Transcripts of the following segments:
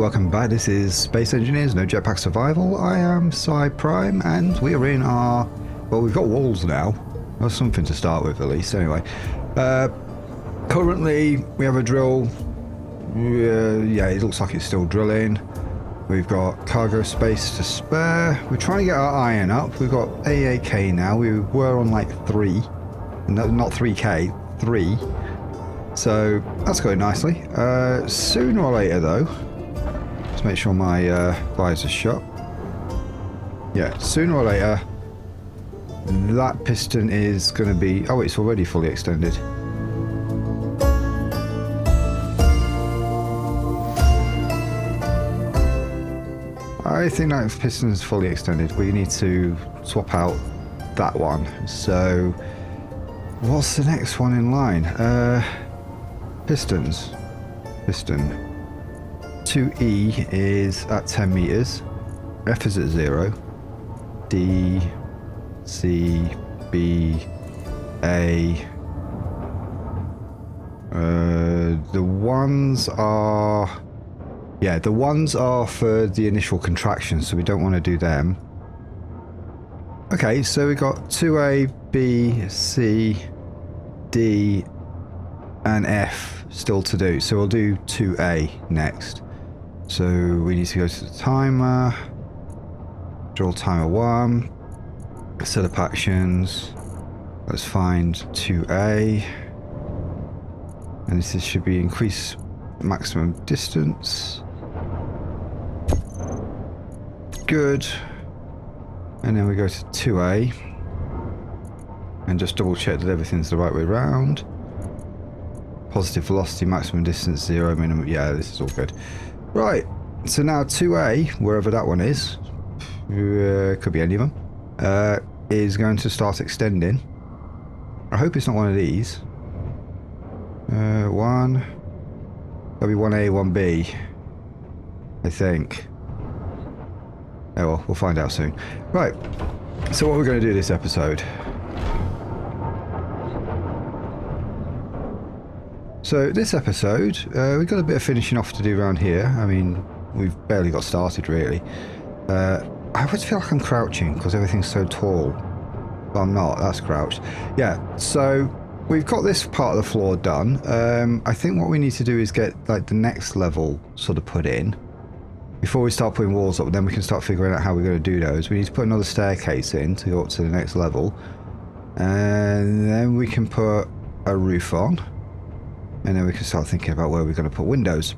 welcome back. This is Space Engineers, no Jetpack Survival. I am Psy Prime, and we are in our... Well, we've got walls now. That's something to start with, at least. Anyway, currently we have a drill. Yeah, it looks like it's still drilling. We've got cargo space to spare. We're trying to get our iron up. We've got AAK now. We were on like 3. No, not 3K, 3. So that's going nicely. Sooner or later, though, let's make sure my visor's shut. Yeah, sooner or later, that piston is going to be... Oh, it's already fully extended. I think that piston is fully extended. We need to swap out that one. So, what's the next one in line? Pistons. Piston. 2E is at 10 meters. F is at 0. D, C, B, A. The ones are... Yeah, the ones are for the initial contraction, so we don't want to do them. Okay, so we got 2A, B, C, D, and F still to do. So we'll do 2A next. So we need to go to the timer. Draw timer 1. Set up actions. Let's find 2A. And this should be increase maximum distance. Good. And then we go to 2A. And just double check that everything's the right way around. Positive velocity, maximum distance 0, minimum. Yeah, this is all good. Right. So now 2A, wherever that one is, could be any of them, is going to start extending. I hope it's not one of these. One. That'll be 1A, 1B. I think. Oh well, we'll find out soon. Right. So what we're going to do this episode. So this episode, we've got a bit of finishing off to do around here. I mean, we've barely got started really. I always feel like I'm crouching because everything's so tall. But I'm not, that's crouched. Yeah, so we've got this part of the floor done. I think what we need to do is get like the next level sort of put in. Before we start putting walls up, then we can start figuring out how we're going to do those. We need to put another staircase in to go up to the next level. And then we can put a roof on. And then we can start thinking about where we're going to put windows.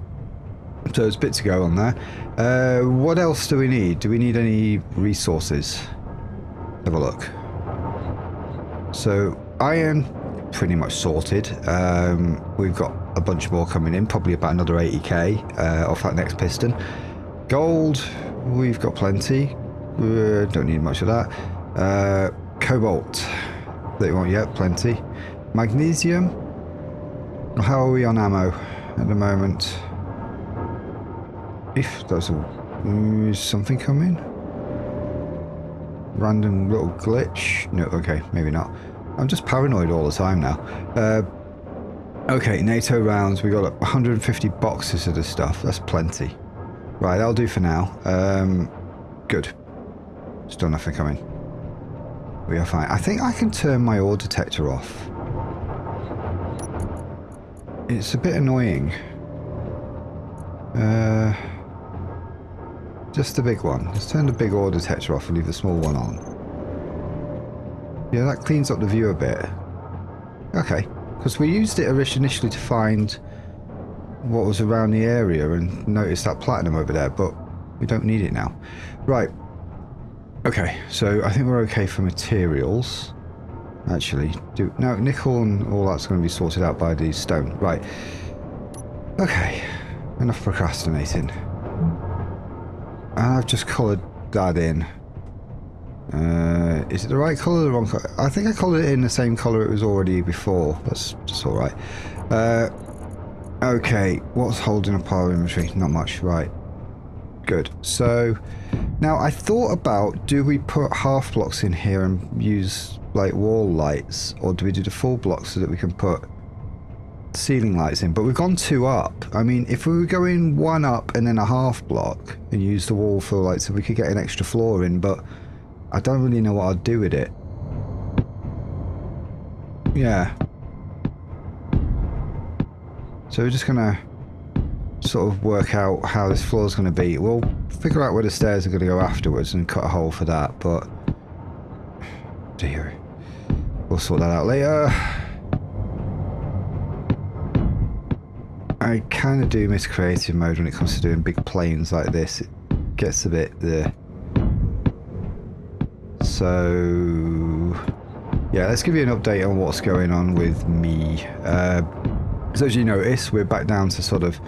So there's a bit to go on there. What else do we need? Do we need any resources? Have a look. So iron, pretty much sorted. We've got a bunch more coming in, probably about another 80k off that next piston. Gold, we've got plenty. Don't need much of that. Cobalt, that you want yet, plenty. Magnesium. How are we on ammo at the moment? If there's something coming? Random little glitch? No, okay, maybe not. I'm just paranoid all the time now. Okay, NATO rounds. We got 150 boxes of this stuff. That's plenty. Right, that'll do for now. Good. Still nothing coming. We are fine. I think I can turn my ore detector off. It's a bit annoying. Just the big one. Let's turn the big ore detector off and leave the small one on. Yeah, that cleans up the view a bit. Okay, because we used it initially to find what was around the area and noticed that platinum over there, but we don't need it now. Right. Okay, so I think we're okay for materials. Actually, no, nickel and all that's going to be sorted out by the stone. Right. Okay. Enough procrastinating. And I've just coloured that in. Is it the right colour or the wrong colour? I think I coloured it in the same colour it was already before. That's just alright. Okay. What's holding up our inventory? Not much. Right. Good. So, now I thought about, do we put half blocks in here and use like wall lights, or do we do the full blocks so that we can put ceiling lights in, but we've gone 2 up. I mean, if we were going 1 up and then a half block and use the wall for like, so we could get an extra floor in, but I don't really know what I'd do with it. Yeah. So we're just gonna sort of work out how this floor is going to be. We'll figure out where the stairs are going to go afterwards and cut a hole for that, but dear, we'll sort that out later. I kind of do miss creative mode when it comes to doing big planes like this. It gets a bit there. So yeah, let's give you an update on what's going on with me. So as you notice, we're back down to sort of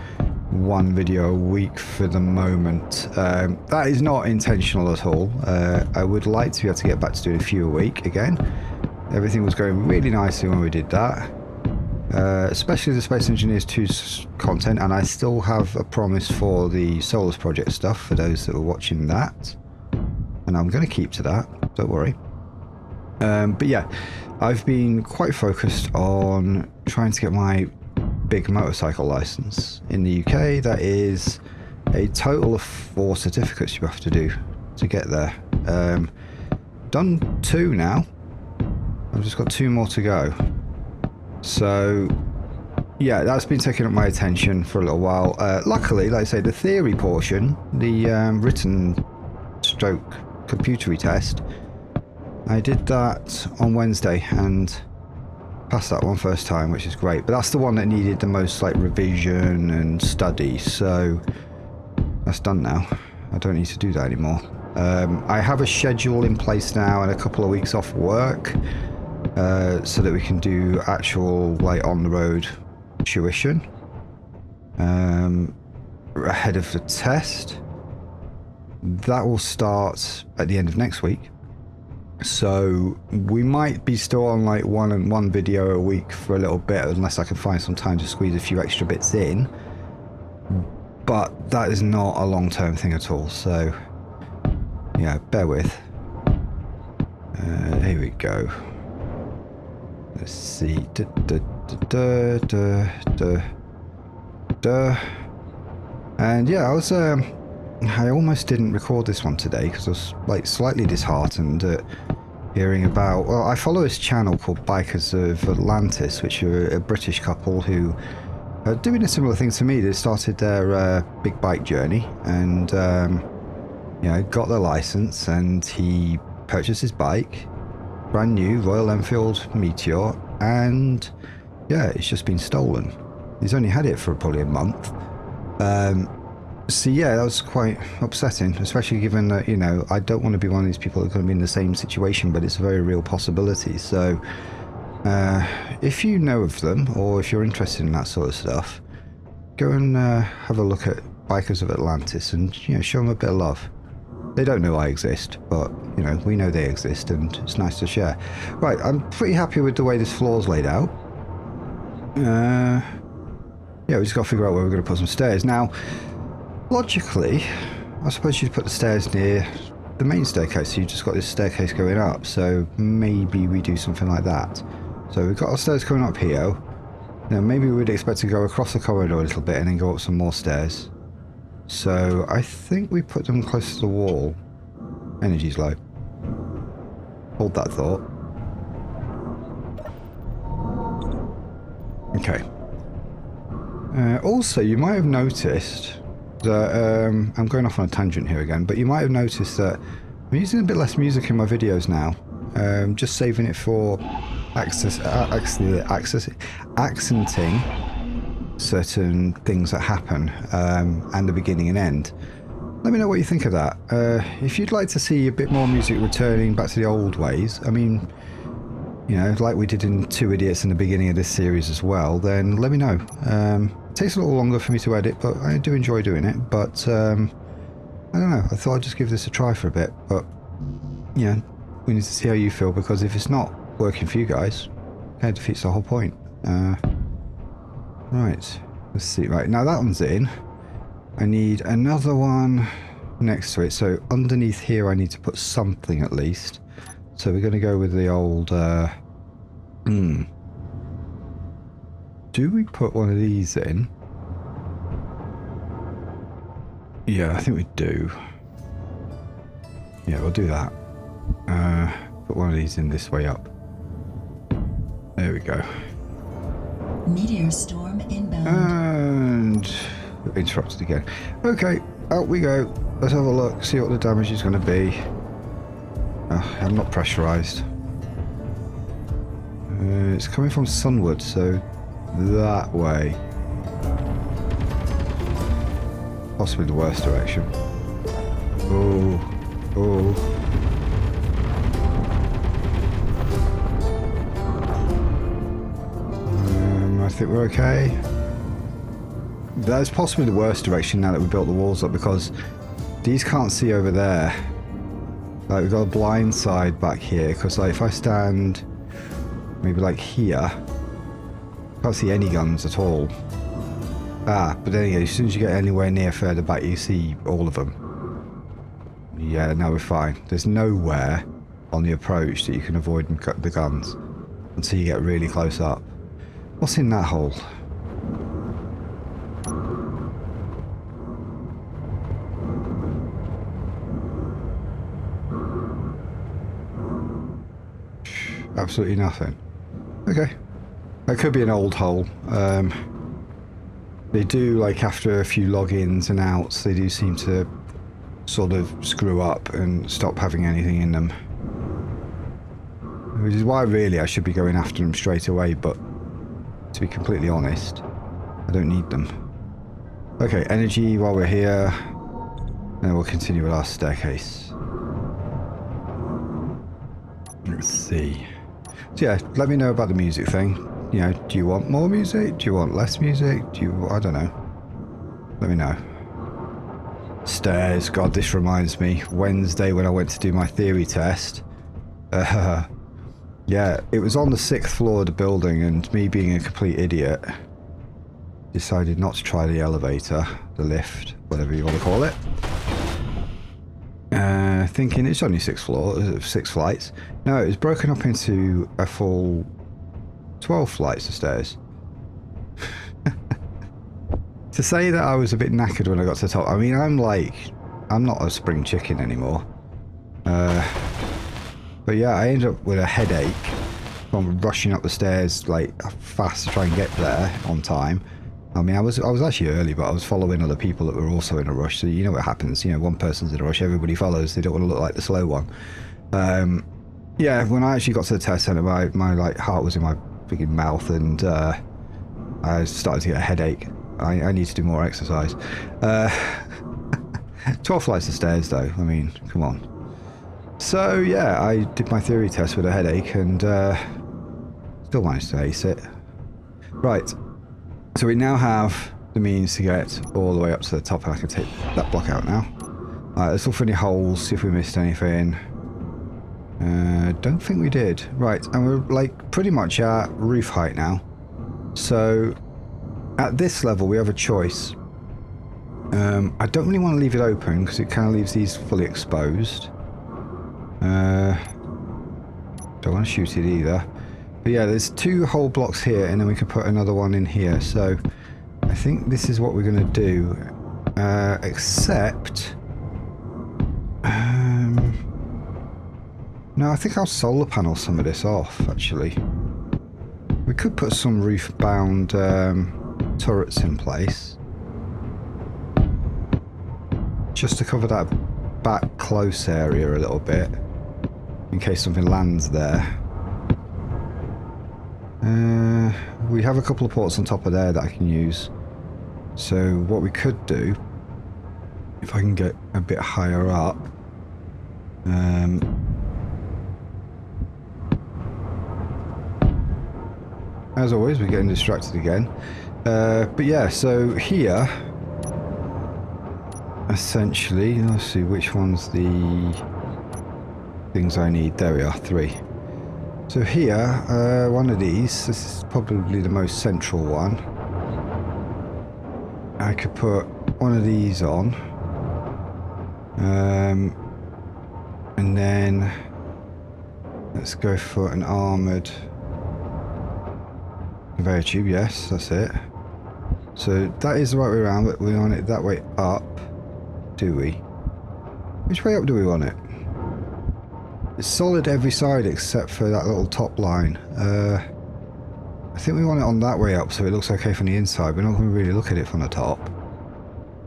1 video a week for the moment. That is not intentional at all. I would like to be able to get back to doing a few a week again. Everything was going really nicely when we did that. Especially the Space Engineers 2's content, and I still have a promise for the Solus Project stuff for those that were watching that. And I'm going to keep to that, don't worry. But yeah, I've been quite focused on trying to get my big motorcycle license. In the UK, that is a total of 4 certificates you have to do to get there. Done 2 now. I've just got 2 more to go. So yeah, that's been taking up my attention for a little while. Luckily, like I say, the theory portion, the written stroke computery test, I did that on Wednesday and passed that one first time, which is great. But that's the one that needed the most like revision and study, so that's done now. I don't need to do that anymore. I have a schedule in place now and a couple of weeks off work, so that we can do actual like on the road tuition ahead of the test. That will start at the end of next week. So we might be still on like one video a week for a little bit, unless I can find some time to squeeze a few extra bits in. But that is not a long-term thing at all. So yeah, bear with. Here we go. Let's see. And yeah, I almost didn't record this one today because I was like slightly disheartened at hearing about, well, I follow this channel called Bikers of Atlantis, which are a British couple who are doing a similar thing to me. They started their big bike journey and you know, got their license, and he purchased his bike, brand new Royal Enfield Meteor, and yeah, it's just been stolen. He's only had it for probably a month. So yeah, that was quite upsetting, especially given that, you know, I don't want to be one of these people that are going to be in the same situation, but it's a very real possibility. So if you know of them, or if you're interested in that sort of stuff, go and have a look at Bikers of Atlantis and, you know, show them a bit of love. They don't know I exist, but, you know, we know they exist, and it's nice to share. Right, I'm pretty happy with the way this floor's laid out. Yeah, we just got to figure out where we're going to put some stairs. Now, logically, I suppose you'd put the stairs near the main staircase, so you just got this staircase going up, so maybe we do something like that. So we've got our stairs coming up here. Now maybe we'd expect to go across the corridor a little bit and then go up some more stairs. So I think we put them close to the wall. Energy's low. Hold that thought. Okay. Also, you might have noticed that, I'm going off on a tangent here again, but you might have noticed that I'm using a bit less music in my videos now. Just saving it for accenting certain things that happen, and the beginning and end. Let me know what you think of that. If you'd like to see a bit more music returning back to the old ways, I mean, you know, like we did in 2 Idiots in the beginning of this series as well, then let me know. It takes a little longer for me to edit, but I do enjoy doing it. But I don't know, I thought I'd just give this a try for a bit. But yeah, we need to see how you feel, because if it's not working for you guys, it kind of defeats the whole point. Right, let's see. Right, now that one's in. I need another one next to it. So underneath here I need to put something at least. So we're going to go with the old do we put one of these in? Yeah, I think we do. Yeah, we'll do that. Put one of these in this way up. There we go. Meteor storm inbound. And interrupted again. Okay, out we go. Let's have a look, see what the damage is going to be. I'm not pressurized. It's coming from sunward, so that way. Possibly the worst direction. Oh, oh. I think we're okay. That is possibly the worst direction now that we built the walls up, because these can't see over there. Like, we've got a blind side back here, because like if I stand maybe like here, can't see any guns at all. But then again, as soon as you get anywhere near further back, you see all of them. Yeah, now we're fine. There's nowhere on the approach that you can avoid the guns until you get really close up. What's in that hole? Absolutely nothing. Okay. That could be an old hole. They do, like, after a few logins and outs, they do seem to sort of screw up and stop having anything in them. Which is why really I should be going after them straight away, but to be completely honest, I don't need them. Okay, energy while we're here, and then we'll continue with our staircase. Let's see. So yeah, let me know about the music thing. You know, do you want more music? Do you want less music? I don't know. Let me know. Stairs, God, this reminds me. Wednesday when I went to do my theory test. Yeah, it was on the 6th floor of the building, and me being a complete idiot, decided not to try the elevator, the lift, whatever you want to call it. Thinking it's only 6th floor, 6 flights. No, it was broken up into a full 12 flights of stairs. To say that I was a bit knackered when I got to the top, I mean, I'm not a spring chicken anymore. But yeah, I ended up with a headache from rushing up the stairs like fast to try and get there on time. I mean, I was actually early, but I was following other people that were also in a rush. So you know what happens? You know, one person's in a rush, everybody follows. They don't want to look like the slow one. Yeah, when I actually got to the test center, my like heart was in my freaking mouth, and I started to get a headache. I need to do more exercise. 12 flights of stairs, though. I mean, come on. So yeah, I did my theory test with a headache, and still managed to ace it. Right. So we now have the means to get all the way up to the top, and I can take that block out now. Alright, let's look for any holes, see if we missed anything. Don't think we did. Right, and we're like pretty much at roof height now. So at this level we have a choice. I don't really want to leave it open because it kind of leaves these fully exposed. Don't want to shoot it either. But yeah, there's 2 whole blocks here, and then we can put another one in here. So I think this is what we're going to do. Except... no, I think I'll solar panel some of this off, actually. We could put some roof-bound turrets in place. Just to cover that back close area a little bit. In case something lands there. We have a couple of ports on top of there that I can use. So what we could do, if I can get a bit higher up, as always we're getting distracted again. But yeah, so here, essentially, let's see which one's the things I need. There we are, 3. So here, one of these, this is probably the most central one. I could put one of these on. And then let's go for an armoured Conveyor tube, yes, that's it. So that is the right way around, but we want it that way up, do we? Which way up do we want it? It's solid every side except for that little top line. I think we want it on that way up so it looks okay from the inside. We're not going to really look at it from the top.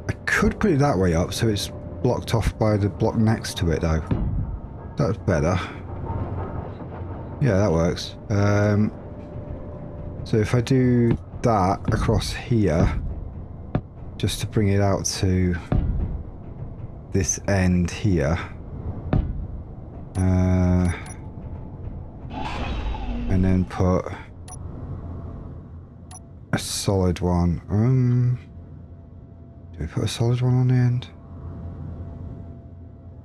I could put it that way up so it's blocked off by the block next to it though. That's better. Yeah, that works. So if I do that across here, just to bring it out to this end here, and then put a solid one. Do we put a solid one on the end?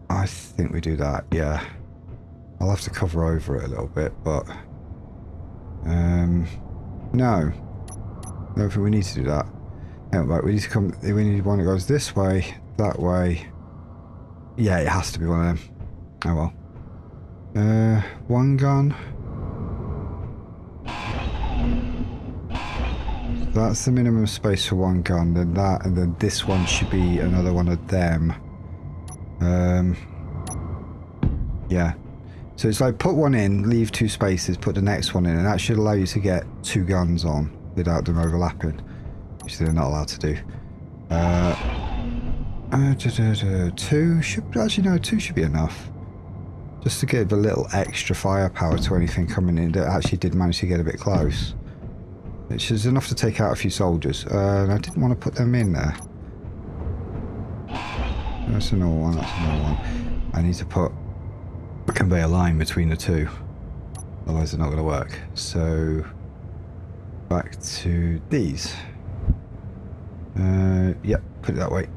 I think we do that, yeah. I'll have to cover over it a little bit, but no. I don't think we need to do that. No, right, we need one that goes this way, that way. Yeah, it has to be one of them. Oh well. One gun. That's the minimum space for one gun, then that, and then this one should be another one of them. Yeah. So it's like put one in, leave 2 spaces, put the next one in, and that should allow you to get 2 guns on without them overlapping, which they're not allowed to do. 2 should, actually no, 2 should be enough. Just to give a little extra firepower to anything coming in that actually did manage to get a bit close. Which is enough to take out a few soldiers. And I didn't want to put them in there. That's another one, that's another one. I need to put a conveyor line between the 2. Otherwise they're not going to work. So, back to these. Yep, put it that way.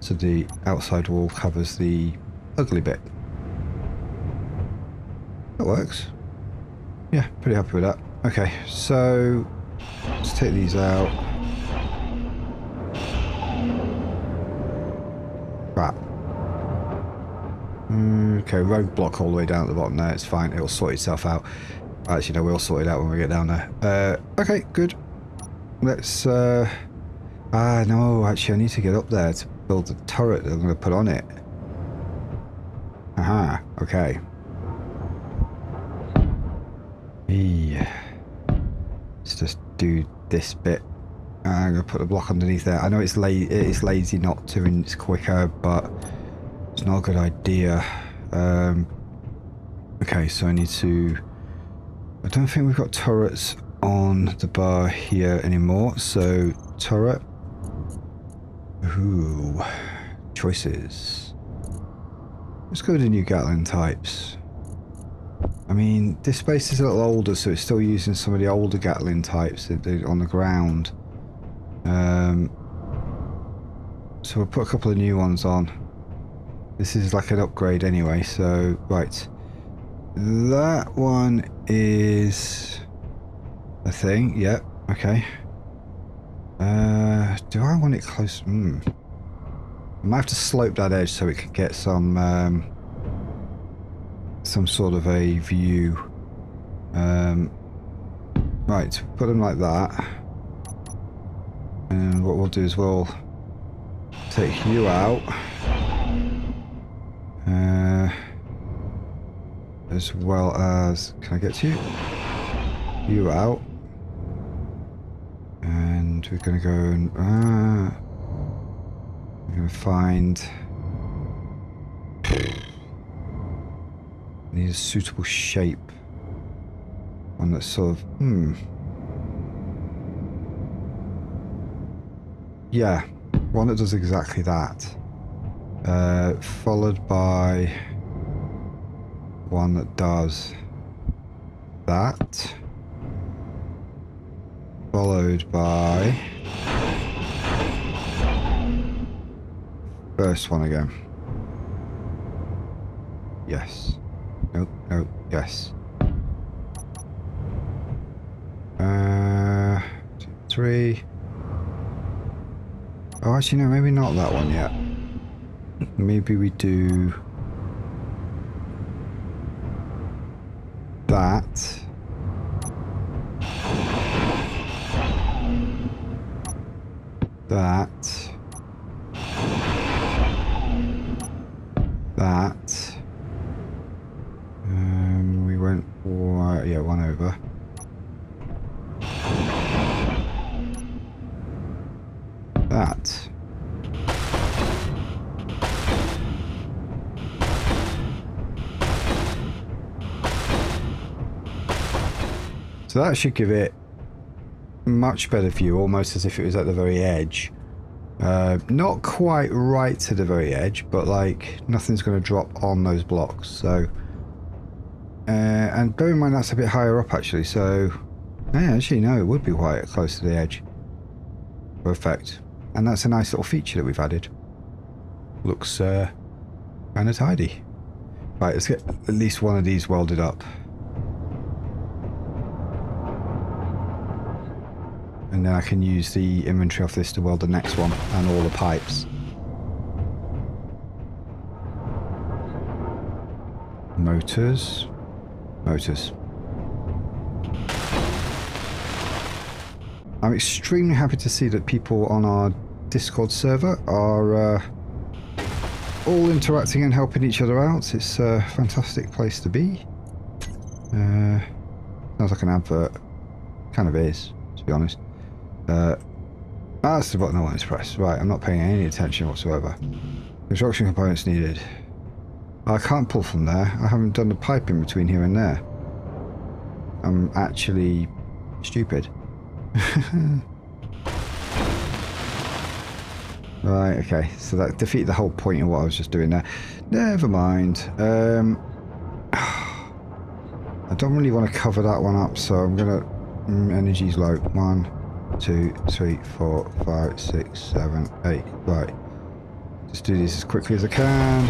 So the outside wall covers the ugly bit. That works. Yeah, pretty happy with that. Okay, so let's take these out. Crap. Okay, road block all the way down at the bottom there. It's fine. It'll sort itself out. Actually, no, we'll sort it out when we get down there. Okay, good. Let's... no, actually, I need to get up there to build the turret that I'm going to put on it. Aha, okay. Yeah. Let's just do this bit. I'm going to put the block underneath there. I know it's lazy not to and it's quicker, but it's not a good idea. Okay, so I need to... I don't think we've got turrets on the bar here anymore, so turret. Ooh, choices. Let's go to new Gatling types. I mean, this base is a little older, so it's still using some of the older Gatling types on the ground. So we'll put a couple of new ones on. This is like an upgrade anyway, so, right. That one is a thing, yep, okay. Do I want it close? I might have to slope that edge so it can get some sort of a view. Right, put them like that. And what we'll do is we'll take you out. As well as, can I get to you? You out. And we're going to go and, we're going to find, need a suitable shape. One that's sort of, yeah, one that does exactly that. Followed by one that does that. Followed by first one again. Yes. Nope, nope, yes. 2, 3. Oh, actually, no, maybe not that one yet. Maybe we do that. That. That. We went, yeah, one over. That. So that should give it much better view, almost as if it was at the very edge. Not quite right to the very edge, but like nothing's going to drop on those blocks. So, and bear in mind that's a bit higher up actually. So, yeah, actually no, it would be quite close to the edge. Perfect. And that's a nice little feature that we've added. Looks kind of tidy. Right, let's get at least one of these welded up. And then I can use the inventory off this to weld the next one and all the pipes. Motors. Motors. I'm extremely happy to see that people on our Discord server are all interacting and helping each other out. It's a fantastic place to be. Sounds like an advert. Kind of is, to be honest. That's the button I wanted to press. Right, I'm not paying any attention whatsoever. Construction components needed. I can't pull from there. I haven't done the piping between here and there. I'm actually stupid. Right, okay. So that defeated the whole point of what I was just doing there. Never mind. I don't really want to cover that one up, so I'm gonna... energy's low. 1, 2, 3, 4, 5, 6, 7, 8. Right. Just do this as quickly as I can.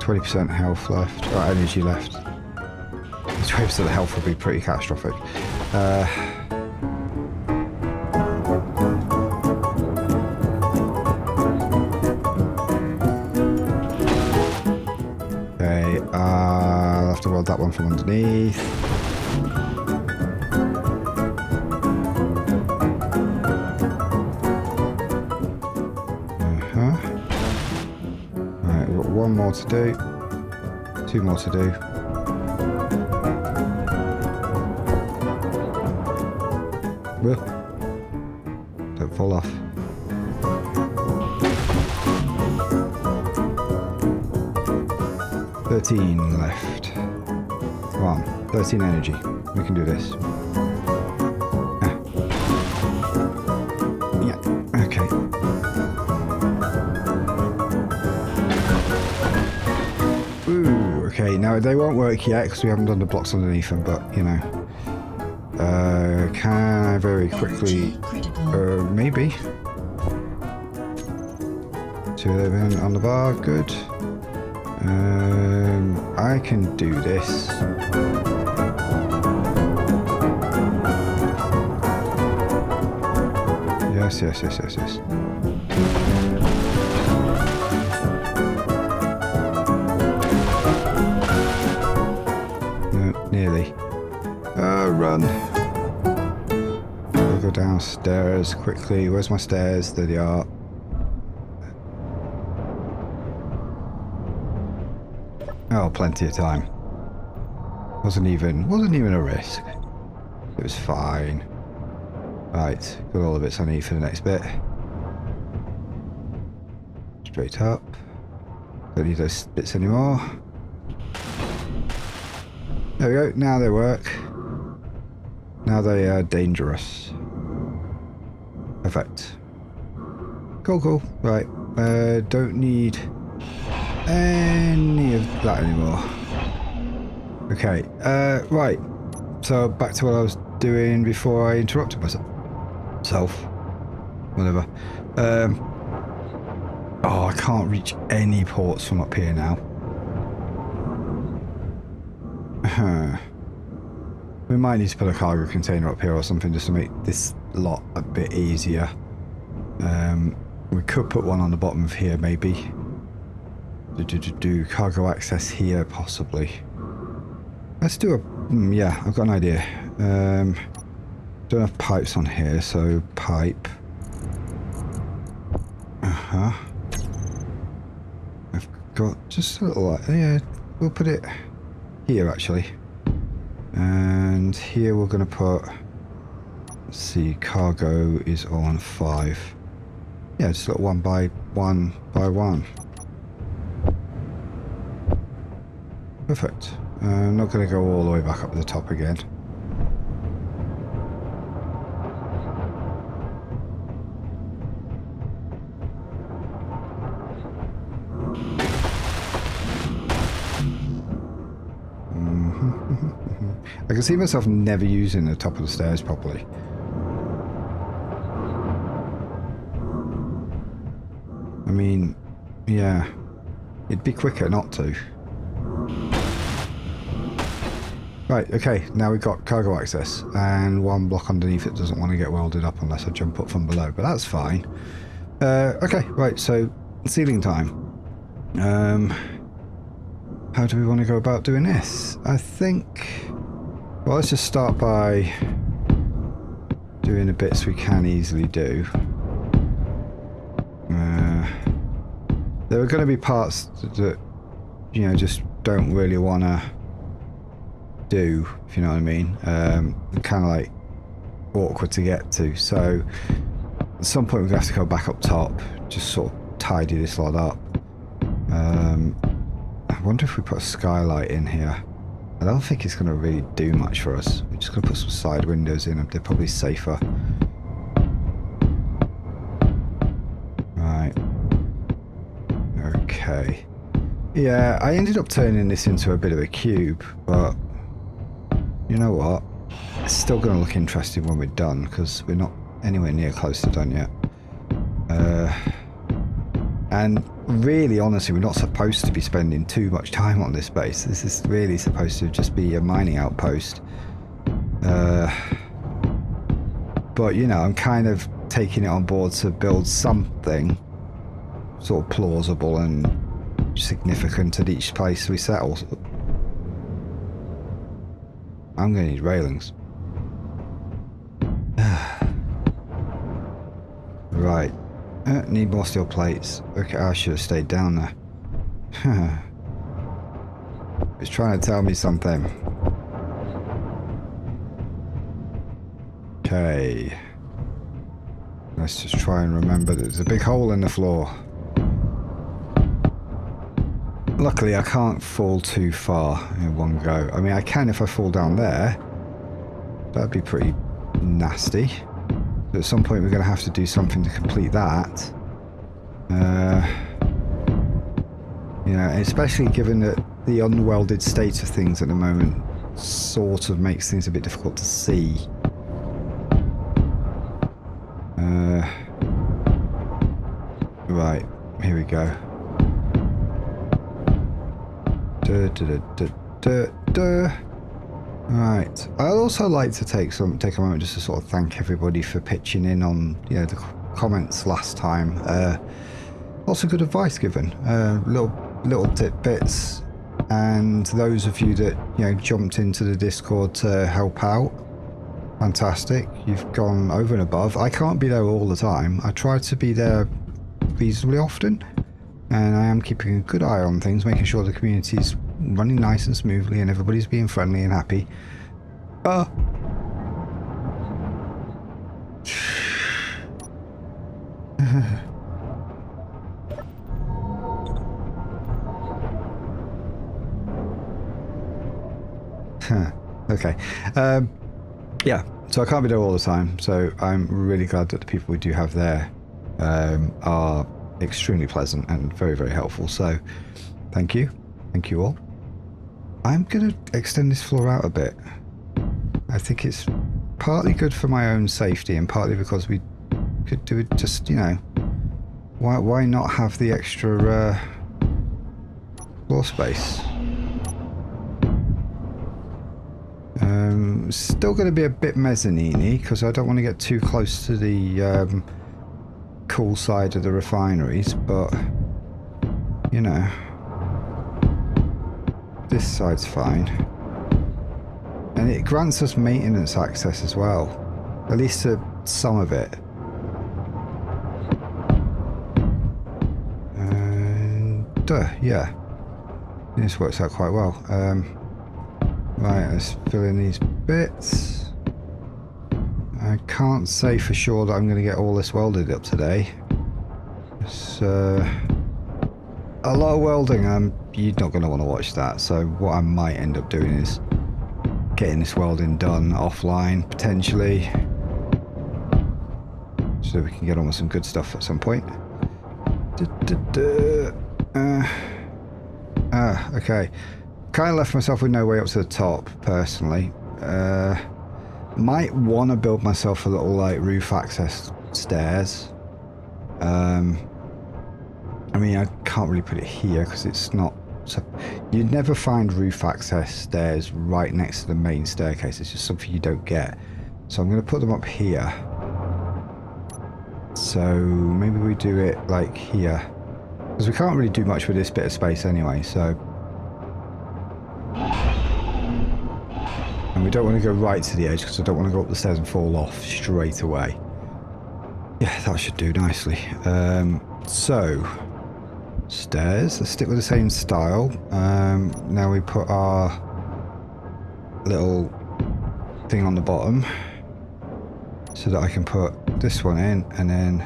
20% health left, or energy left. 20% of health would be pretty catastrophic. Okay, I'll have to weld that one from underneath. Right, we've got one more to do. 2 more to do. Well, don't fall off. $13 left. Come on, 13 energy. We can do this. Yeah, okay. Ooh, okay. Now they won't work yet because we haven't done the blocks underneath them, but you know. Can I very quickly... maybe. 2 of them in on the bar, good. I can do this. Yes. No, nearly. Run. I'll go downstairs quickly. Where's my stairs? There they are. Oh, plenty of time. Wasn't even a risk. It was fine. Right, got all the bits I need for the next bit. Straight up. Don't need those bits anymore. There we go. Now they work. Now they are dangerous. Perfect. Cool. Right. Don't need any of that anymore. Okay. Right. So back to what I was doing before I interrupted myself. Whatever. Oh, I can't reach any ports from up here now. We might need to put a cargo container up here or something just to make this lot a bit easier. We could put one on the bottom of here, maybe. Do cargo access here, possibly. Let's do a... yeah, I've got an idea. Don't have pipes on here, so pipe. I've got just a little... yeah, we'll put it here, actually. And here we're going to put... let's see, cargo is on 5. Yeah, just a little 1 by 1 by 1. Perfect. I'm not going to go all the way back up to the top again. I can see myself never using the top of the stairs properly. I mean, yeah, it'd be quicker not to. Right, okay, now we've got cargo access, and one block underneath it doesn't want to get welded up unless I jump up from below, but that's fine. Okay, right, so ceiling time. How do we want to go about doing this? I think... well, let's just start by doing the bits we can easily do. There are going to be parts that, you know, just don't really want to do, if you know what I mean. Kind of like awkward to get to. So at some point we're going to have to go back up top, just sort of tidy this lot up. I wonder if we put a skylight in here. I don't think it's going to really do much for us. We're just going to put some side windows in. They're probably safer. Right. Okay. Yeah, I ended up turning this into a bit of a cube, but you know what? It's still going to look interesting when we're done, because we're not anywhere near close to done yet. And really, honestly, we're not supposed to be spending too much time on this base. This is really supposed to just be a mining outpost. But, you know, I'm kind of taking it on board to build something sort of plausible and significant at each place we settle. I'm going to need railings. Right. Need more steel plates. Okay, I should have stayed down there. It's trying to tell me something. Okay. Let's just try and remember that there's a big hole in the floor. Luckily, I can't fall too far in one go. I mean, I can if I fall down there. That'd be pretty nasty. But at some point, we're going to have to do something to complete that. You know, especially given that the unwelded state of things at the moment sort of makes things a bit difficult to see. Right, here we go. Right. I'd also like to take a moment just to sort of thank everybody for pitching in on, you know, the comments last time. Lots of good advice given. Little tidbits, and those of you that, you know, jumped into the Discord to help out. Fantastic. You've gone over and above. I can't be there all the time. I try to be there reasonably often, and I am keeping a good eye on things, making sure the community's running nice and smoothly and everybody's being friendly and happy. Okay. Yeah, so I can't be there all the time, so I'm really glad that the people we do have there are extremely pleasant and very, very helpful. So thank you. Thank you all. I'm going to extend this floor out a bit. I think it's partly good for my own safety and partly because we could do it just, you know, why not have the extra floor space? Still going to be a bit mezzanine-y because I don't want to get too close to the cool side of the refineries, but you know, this side's fine. And it grants us maintenance access as well, at least to some of it. And yeah, this works out quite well. Right, let's fill in these bits. I can't say for sure that I'm going to get all this welded up today. It's a lot of welding. You're not going to want to watch that. So what I might end up doing is getting this welding done offline, potentially, so we can get on with some good stuff at some point. Okay. Kind of left myself with no way up to the top, personally. Might want to build myself a little, like, roof access stairs. I mean, I can't really put it here because it's not... So you'd never find roof access stairs right next to the main staircase. It's just something you don't get. So I'm going to put them up here. So maybe we do it, like, here. Because we can't really do much with this bit of space anyway, so... And we don't want to go right to the edge because I don't want to go up the stairs and fall off straight away. Yeah, that should do nicely. So, stairs. Let's stick with the same style. Now we put our little thing on the bottom so that I can put this one in, and then...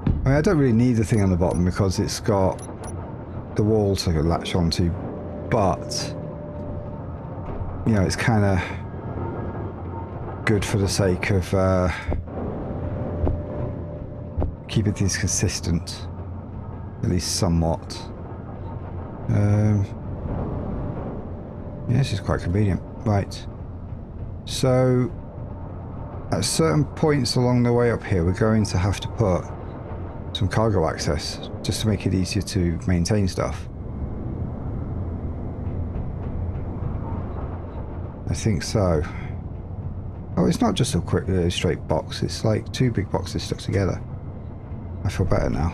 I mean, I don't really need the thing on the bottom because it's got the wall to latch onto, but... You know, it's kind of good for the sake of keeping things consistent, at least somewhat. Yeah, this is quite convenient. Right. So, at certain points along the way up here, we're going to have to put some cargo access just to make it easier to maintain stuff. I think so. Oh, it's not just a quick straight box. It's like two big boxes stuck together. I feel better now.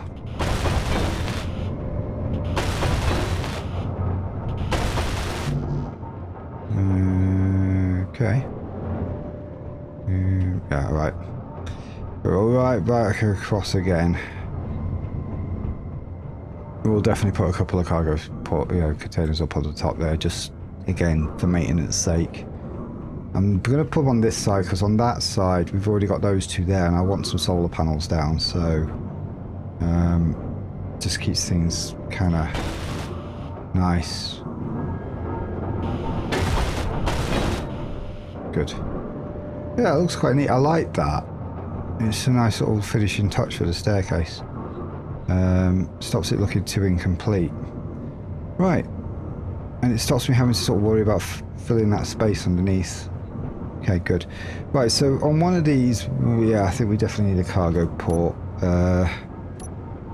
Okay. Yeah, right. We're all right back across again. We'll definitely put a couple of cargo containers up on the top there, just again for maintenance sake. I'm going to put them on this side because on that side we've already got those two there, and I want some solar panels down, so just keeps things kind of nice. Good. Yeah, it looks quite neat. I like that. It's a nice little finishing touch for the staircase. Stops it looking too incomplete. Right. And it stops me having to sort of worry about filling that space underneath. Okay, good. Right, so on one of these, yeah, I think we definitely need a cargo port.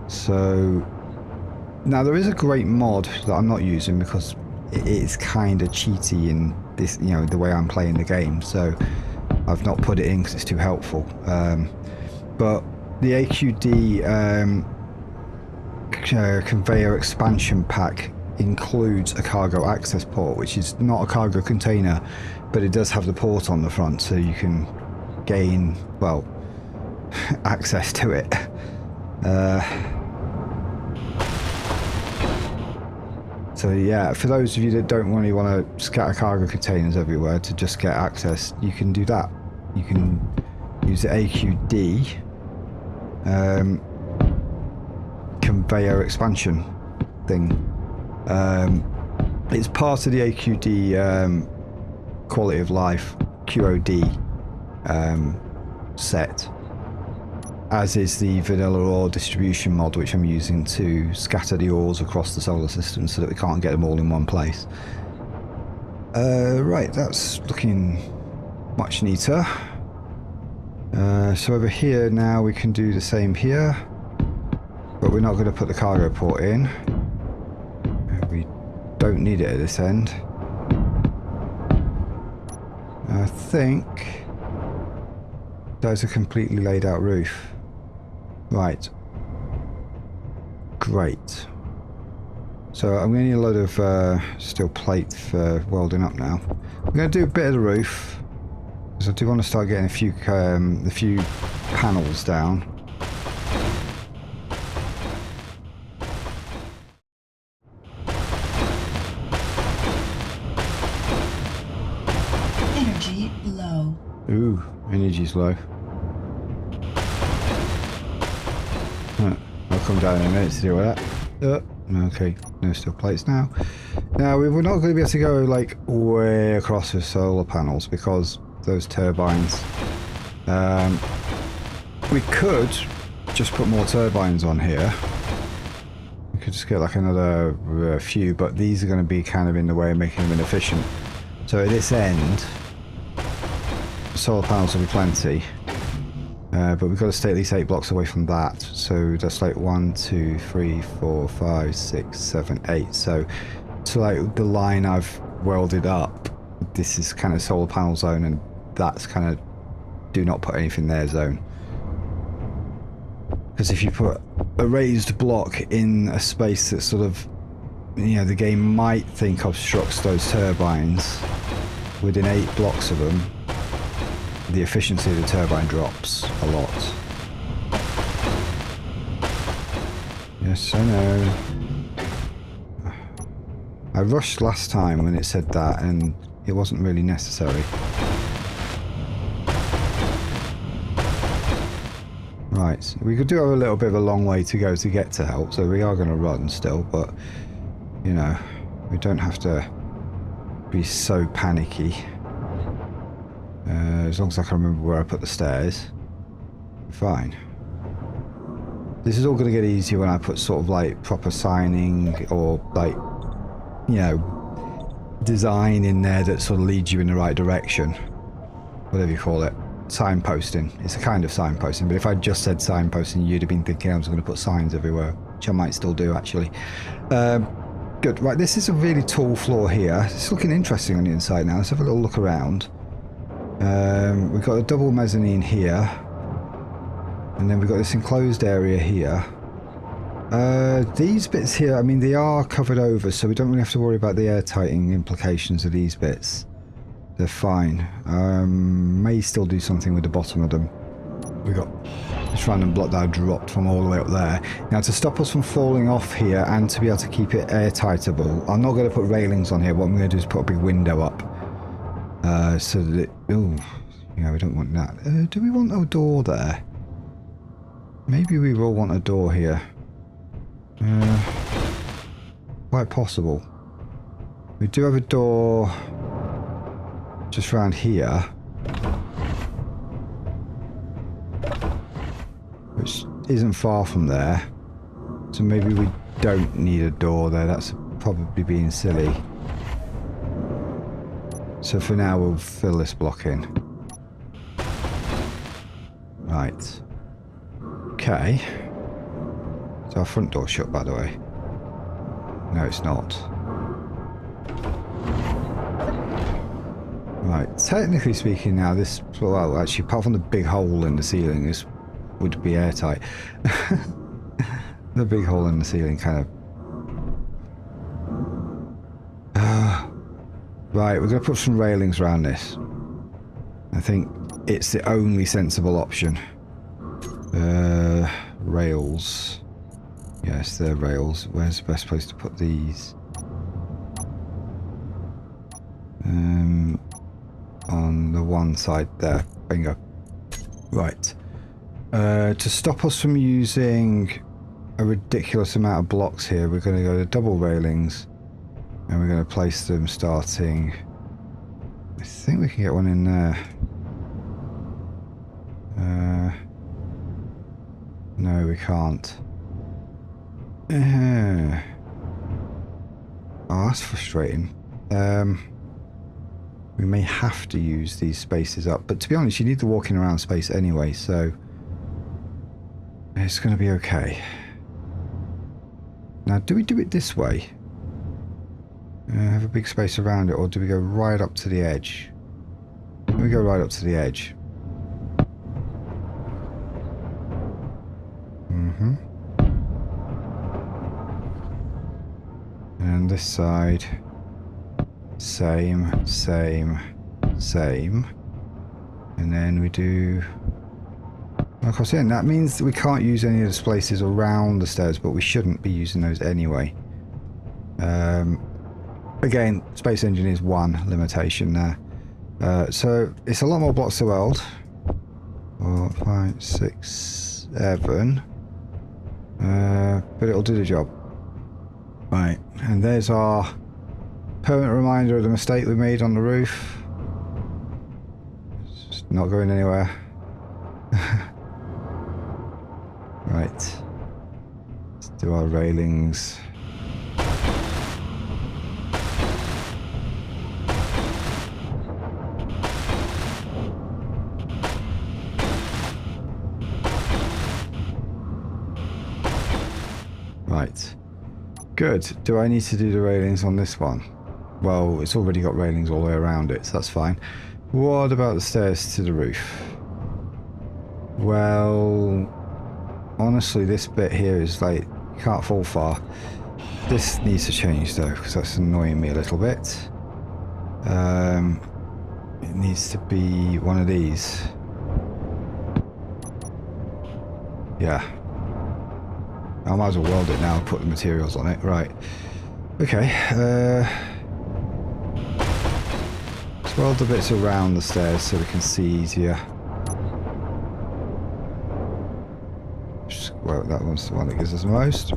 So now there is a great mod that I'm not using because it is kind of cheaty in this, you know, the way I'm playing the game. So I've not put it in because it's too helpful. But the AQD conveyor expansion pack includes a cargo access port, which is not a cargo container, but it does have the port on the front, so you can gain, well, access to it. So yeah, for those of you that don't really want to scatter cargo containers everywhere to just get access, you can do that. You can use the AQD conveyor expansion thing. It's part of the AQD quality of life QOD set, as is the vanilla ore distribution mod, which I'm using to scatter the ores across the solar system so that we can't get them all in one place. Right, that's looking much neater. So over here now we can do the same here, but we're not going to put the cargo port in. We don't need it at this end. I think there's a completely laid out roof. Right. Great. So I'm going to need a load of steel plate for welding up now. I'm going to do a bit of the roof because I do want to start getting a few panels down. Energy low. Ooh, energy's low. Huh, I'll come down in a minute to deal with that. Okay, no steel plates now. Now, we're not going to be able to go like way across the solar panels because those turbines. We could just put more turbines on here. We could just get like another few, but these are going to be kind of in the way of making them inefficient. So at this end, solar panels will be plenty. But we've got to stay at least 8 blocks away from that. So that's like 1, 2, 3, 4, 5, 6, 7, 8. So to like the line I've welded up, this is kind of solar panel zone, and that's kind of do not put anything there zone. Because if you put a raised block in a space that sort of, you know, the game might think obstructs those turbines, within 8 blocks of them, the efficiency of the turbine drops a lot. Yes, I know. I rushed last time when it said that, and it wasn't really necessary. Right, we could do have a little bit of a long way to go to get to help, so we are going to run still, but, you know, we don't have to be so panicky. As long as I can remember where I put the stairs. Fine. This is all going to get easier when I put sort of like proper signing or like, you know, design in there that sort of leads you in the right direction. Whatever you call it. Signposting. It's a kind of signposting, but if I just said signposting, you'd have been thinking I was going to put signs everywhere, which I might still do actually. Good. Right, this is a really tall floor here. It's looking interesting on the inside now. Let's have a little look around. We've got a double mezzanine here, and then we've got this enclosed area here. These bits here, I mean, they are covered over, so we don't really have to worry about the airtighting implications of these bits. They're fine. May still do something with the bottom of them. We got this random block that I dropped from all the way up there. Now, to stop us from falling off here and to be able to keep it airtightable, I'm not going to put railings on here. What I'm going to do is put a big window up. So that it... Oh, yeah, we don't want that. Do we want a door there? Maybe we will want a door here. Quite possible. We do have a door just around here, which isn't far from there. So maybe we don't need a door there. That's probably being silly. So for now, we'll fill this block in. Right. Okay. Is our front door shut, by the way? No, it's not. Right. Technically speaking now, this... Well, actually, apart from the big hole in the ceiling, this would be airtight. The big hole in the ceiling kind of... Right, we're going to put some railings around this. I think it's the only sensible option. Rails. Yes, they're rails. Where's the best place to put these? On the one side there. Bingo. Right. To stop us from using a ridiculous amount of blocks here, we're going to go to double railings. And we're going to place them starting... I think we can get one in there. No, we can't. Oh, that's frustrating. We may have to use these spaces up. But to be honest, you need the walking around space anyway, so... It's going to be okay. Now, do we do it this way? Have a big space around it, or do we go right up to the edge? We go right up to the edge. And this side, same. And then we do across here. And that means that we can't use any of the places around the stairs, but we shouldn't be using those anyway. Again, Space Engineer's one limitation there. So it's a lot more blocks to weld. 4, 5, 6, 7. But it'll do the job. Right, and there's our permanent reminder of the mistake we made on the roof. It's just not going anywhere. Right. Let's do our railings. Right. Good. Do I need to do the railings on this one? Well, it's already got railings all the way around it, so that's fine. What about the stairs to the roof? Well, honestly, this bit here is like, you can't fall far. This needs to change though, because that's annoying me a little bit. It needs to be one of these. Yeah. I might as well weld it now and put the materials on it. Right. Okay. Let's weld the bits around the stairs so we can see easier. Well, that one's the one that gives us the most.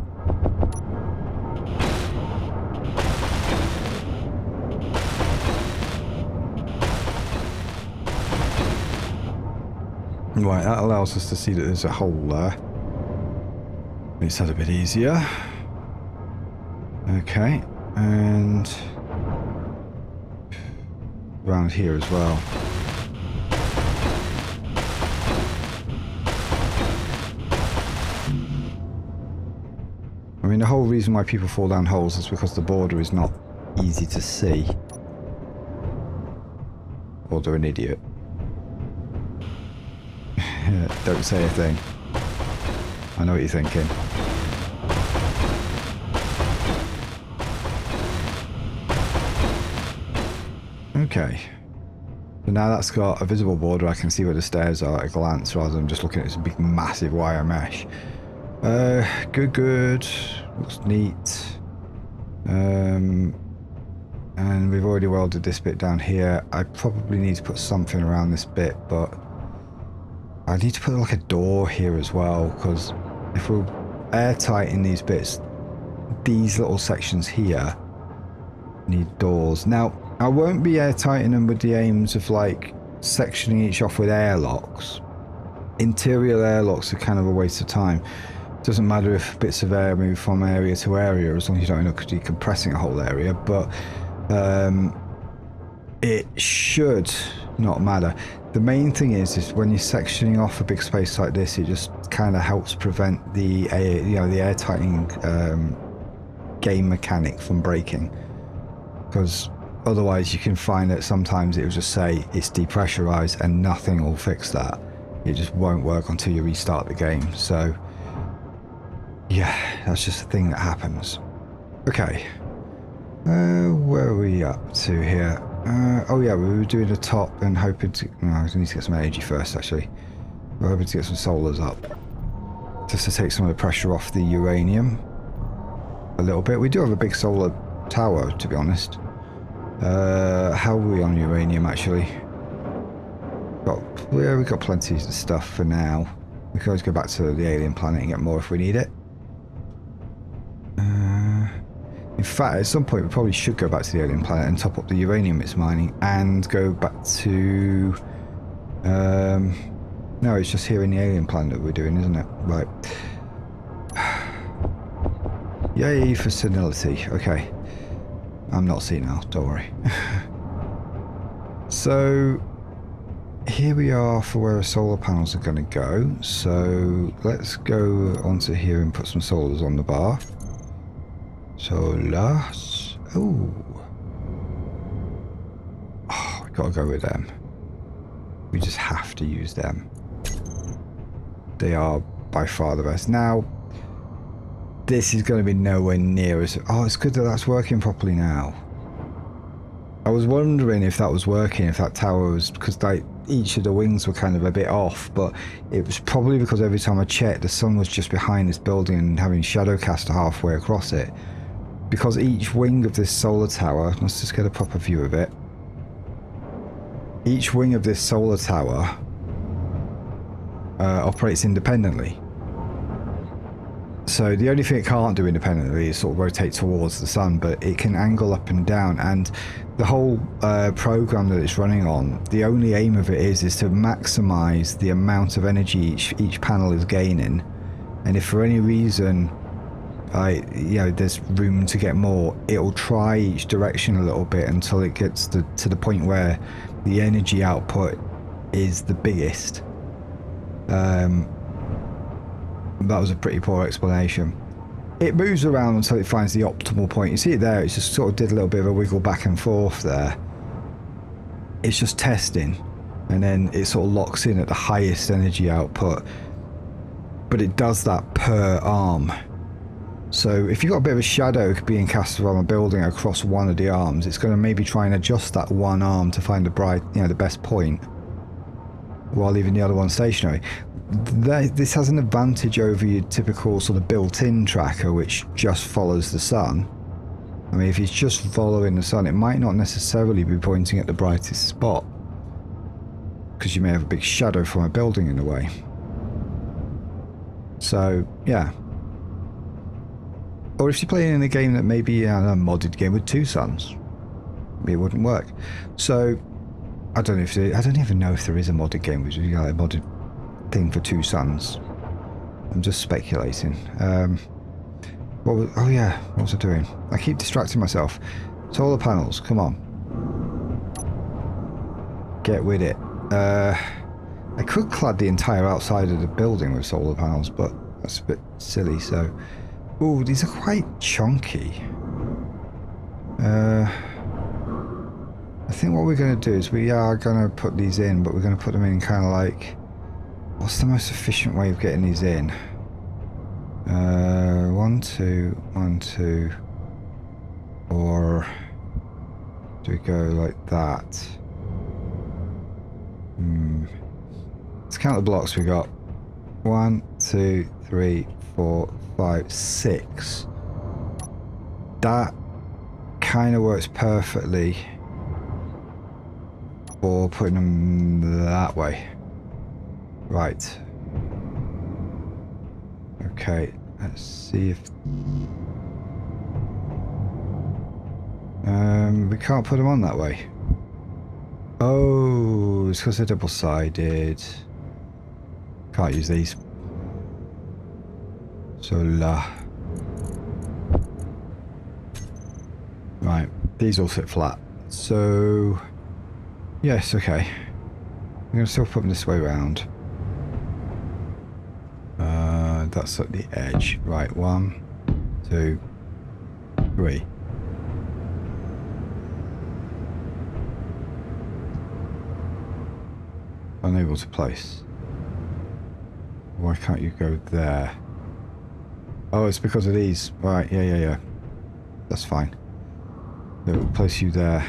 Right, that allows us to see that there's a hole there. Makes that a bit easier. Okay, and around here as well. I mean, the whole reason why people fall down holes is because the border is not easy to see. Or they're an idiot. Don't say a thing. I know what you're thinking. Okay. So now that's got a visible border, I can see where the stairs are at a glance rather than just looking at this big massive wire mesh. Good. Looks neat. And we've already welded this bit down here. I probably need to put something around this bit, but I need to put like a door here as well, because if we're airtight in these bits, these little sections here need doors. Now, I won't be airtight in them with the aims of like sectioning each off with airlocks. Interior airlocks are kind of a waste of time. Doesn't matter if bits of air move from area to area as long as you don't end up decompressing a whole area, but it should not matter. The main thing is when you're sectioning off a big space like this, it just kind of helps prevent the air, the air tightening game mechanic from breaking. Because otherwise you can find that sometimes it will just say it's depressurized and nothing will fix that. It just won't work until you restart the game. So yeah, that's just a thing that happens. Okay. Where are we up to here? Oh yeah, we were doing the top and hoping to... No, we need to get some energy first, actually. We're hoping to get some solars up. Just to take some of the pressure off the uranium. A little bit. We do have a big solar tower, to be honest. How are we on uranium, actually? We've got plenty of stuff for now. We can always go back to the alien planet and get more if we need it. In fact, at some point we probably should go back to the alien planet and top up the uranium it's mining and go back to... no, it's just here in the alien planet that we're doing, isn't it? Right. Yay for senility. Okay. I'm not senile, don't worry. So, here we are for where our solar panels are going to go. So, let's go onto here and put some solars on the bar. Solars. Oh, we got to go with them. We just have to use them. They are by far the best. Now, this is going to be nowhere near as... Oh, it's good that that's working properly now. I was wondering if that was working, if that tower was... Because like, each of the wings were kind of a bit off, but it was probably because every time I checked, the sun was just behind this building and having shadow caster halfway across it. Because each wing of this solar tower... Let's just get a proper view of it. Each wing of this solar tower operates independently. So the only thing it can't do independently is sort of rotate towards the sun, but it can angle up and down. And the whole program that it's running on, the only aim of it is to maximize the amount of energy each panel is gaining. And if for any reason, there's room to get more, it'll try each direction a little bit until it gets to the point where the energy output is the biggest. That was a pretty poor explanation. It moves around until it finds the optimal point. You see it there, it just sort of did a little bit of a wiggle back and forth there. It's just testing, and then it sort of locks in at the highest energy output. But it does that per arm. So if you've got a bit of a shadow being cast from a building across one of the arms, it's going to maybe try and adjust that one arm to find the best point, while leaving the other one stationary. This has an advantage over your typical sort of built-in tracker, which just follows the sun. I mean, if it's just following the sun, it might not necessarily be pointing at the brightest spot, because you may have a big shadow from a building in the way. So, yeah. Or if you're playing in a game that maybe a modded game with 2 suns, it wouldn't work. So, I don't even know if there is a modded game with a modded thing for 2 suns. I'm just speculating. What was I doing? I keep distracting myself. Solar panels, come on. Get with it. I could clad the entire outside of the building with solar panels, but that's a bit silly, so... Ooh, these are quite chunky. I think what we're going to do is we are going to put these in, but we're going to put them in kind of like... What's the most efficient way of getting these in? 1, 2, 1, 2. Or do we go like that? Let's count the blocks we got. 1, 2, 3, 4, 5, 6. That kind of works perfectly for putting them that way. Right. Okay, let's see if... we can't put them on that way. Oh, it's because they're double-sided. Can't use these. Solar. Right, these all sit flat. So, yes, okay. I'm going to still put them this way round. That's at the edge. Right, 1, 2, 3. Unable to place. Why can't you go there? Oh, it's because of these. Right, yeah. That's fine. So we'll place you there.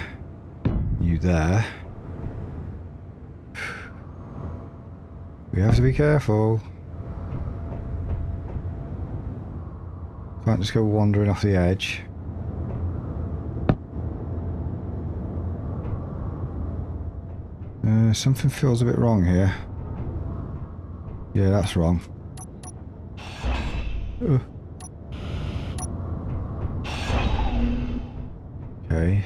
You there. We have to be careful. Can't just go wandering off the edge. Something feels a bit wrong here. Yeah, that's wrong. Okay.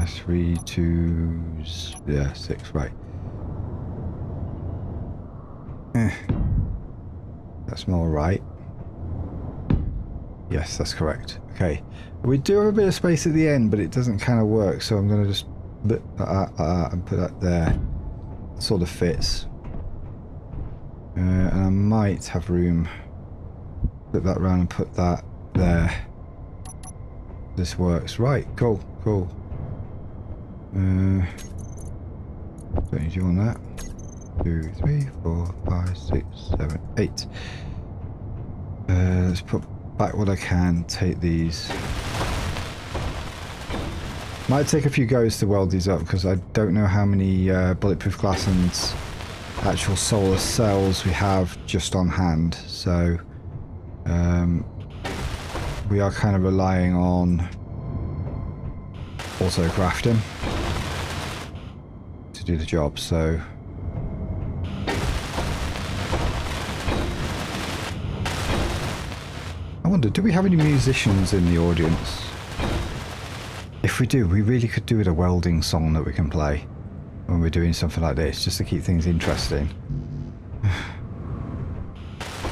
3, 2, yeah, 6, right. That's more right. Yes, that's correct. Okay. We do have a bit of space at the end, but it doesn't kind of work, so I'm going to just put that and put that there. Sort of fits. And I might have room. Flip that round and put that there. This works. Right, cool. Don't need you on that. 2, 3, 4, 5, 6, 7, 8. Let's put back what I can. Take these. Might take a few goes to weld these up because I don't know how many bulletproof glass and actual solar cells we have just on hand. So we are kind of relying on auto crafting to do the job. So I wonder, do we have any musicians in the audience? If we do, we really could do with a welding song that we can play when we're doing something like this, just to keep things interesting.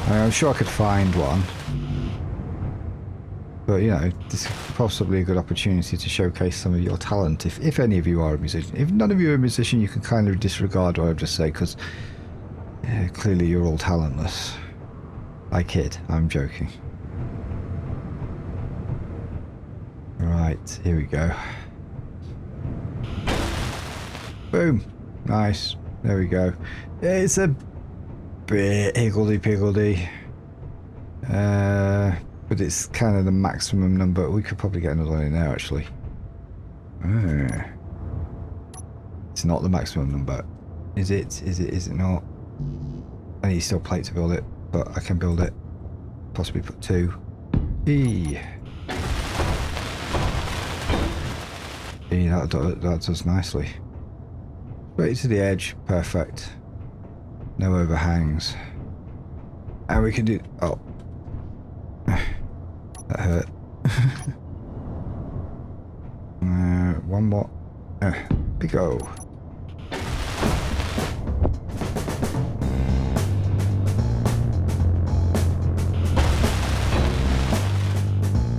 I'm sure I could find one. But, you know, this is possibly a good opportunity to showcase some of your talent, if any of you are a musician. If none of you are a musician, you can kind of disregard what I've just said, because clearly you're all talentless. I kid, I'm joking. Right, here we go. Boom. Nice. There we go. It's a bit higgledy-piggledy. But it's kind of the maximum number. We could probably get another one in there, actually. It's not the maximum number. Is it? Is it not? I need steel plate to build it, but I can build it. Possibly put 2. That does nicely. Straight to the edge. Perfect. No overhangs. And we can do... Oh. That hurt. One more. Big O.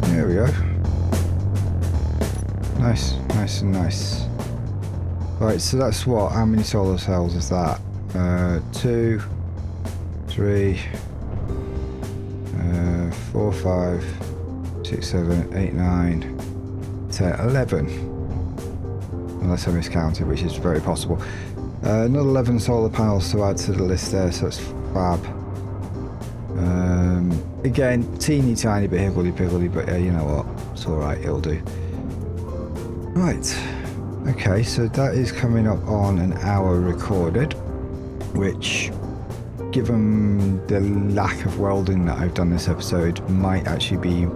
There we go. Nice, nice and nice. Right, so that's what? How many solar cells is that? 2, 3, 4, 5, 6, 7, 8, 9, 10, 11. Unless I miscounted, which is very possible. Another 11 solar panels to add to the list there, so it's fab. Again, teeny tiny bit higgledy-piggledy, but you know what? It's alright, it'll do. Right. Okay, so that is coming up on an hour recorded, which, given the lack of welding that I've done this episode, might actually be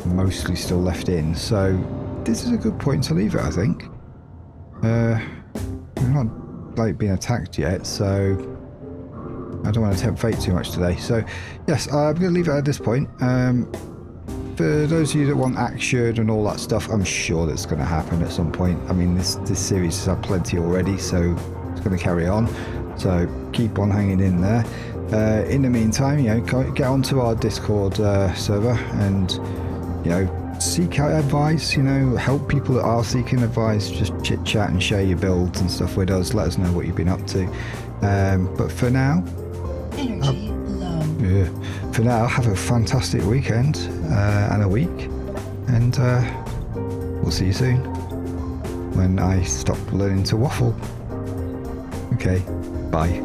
mostly still left in. So this is a good point to leave it, I think. I'm not like being attacked yet, so I don't want to tempt fate too much today. So yes, I'm going to leave it at this point. For those of you that want action and all that stuff, I'm sure that's going to happen at some point. I mean, this series has had plenty already, so it's going to carry on. So keep on hanging in there. In the meantime, you know, get onto our Discord server and, you know, seek out advice. You know, help people that are seeking advice. Just chit chat and share your builds and stuff with us. Let us know what you've been up to. But for now, Energy low. yeah. For now, have a fantastic weekend and a week, and we'll see you soon when I stop learning to waffle. Okay, bye.